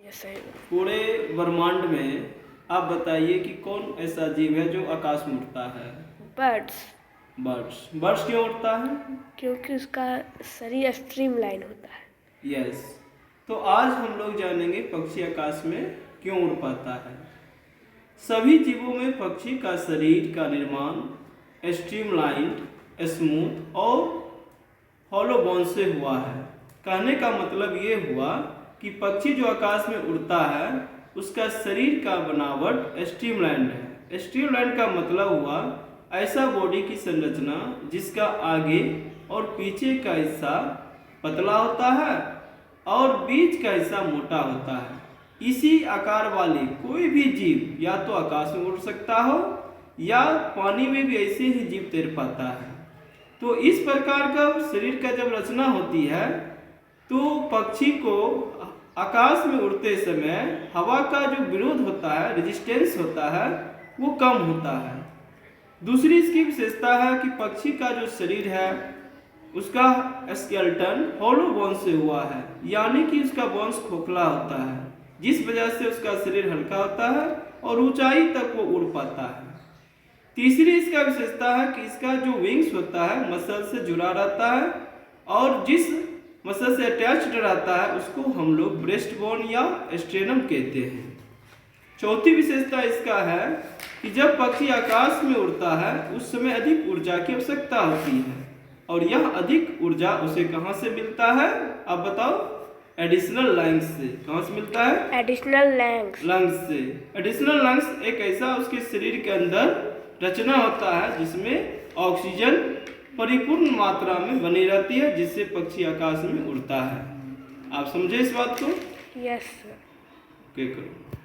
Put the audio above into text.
Yes sir. पूरे ब्रह्मांड में आप बताइए कि कौन ऐसा जीव है जो आकाश में उड़ता है? बर्ड्स। बर्ड्स क्यों उड़ता है? क्योंकि उसका शरीर स्ट्रीमलाइन होता है। यस। तो आज हम लोग जानेंगे पक्षी आकाश में क्यों उड़ पाता है। सभी जीवों में पक्षी का शरीर का निर्माण स्ट्रीमलाइन्ड, स्मूथ और हॉलो बोन से हुआ है। कहने का मतलब ये हुआ कि पक्षी जो आकाश में उड़ता है उसका शरीर का बनावट स्ट्रीमलाइन्ड है। स्ट्रीमलाइन्ड का मतलब हुआ ऐसा बॉडी की संरचना जिसका आगे और पीछे का हिस्सा पतला होता है और बीच का हिस्सा मोटा होता है। इसी आकार वाले कोई भी जीव या तो आकाश में उड़ सकता हो या पानी में भी ऐसे ही जीव तैर पाता है। तो इस प्रकार का शरीर का जब रचना होती है तो पक्षी को आकाश में उड़ते समय हवा का जो विरोध होता है, रेजिस्टेंस होता है, वो कम होता है। दूसरी इसकी विशेषता है कि पक्षी का जो शरीर है उसका स्केलेटन हॉलो बोन से हुआ है, यानी कि उसका बोन्स खोखला होता है, जिस वजह से उसका शरीर हल्का होता है और ऊंचाई तक वो उड़ पाता है। तीसरी इसका विशेषता है कि इसका जो विंग्स होता है मसल से जुड़ा रहता है और जिस मसल से अटैच्ड रहता है उसको हम लोग ब्रेस्ट बोन या स्ट्रेनम कहते हैं। चौथी विशेषता इसका है कि जब पक्षी आकाश में उड़ता है उस समय अधिक ऊर्जा की आवश्यकता होती है और यह अधिक ऊर्जा उसे कहाँ से मिलता है? आप बताओ। एडिशनल लंग्स से। कहाँ से मिलता है? एडिशनल लंग्स से। एडिशनल लंग्स एक ऐसा उसके शरीर के अंदर रचना होता है जिसमें ऑक्सीजन परिपूर्ण मात्रा में बनी रहती है, जिससे पक्षी आकाश में उड़ता है। आप समझे इस बात को? Yes sir. ओके करो।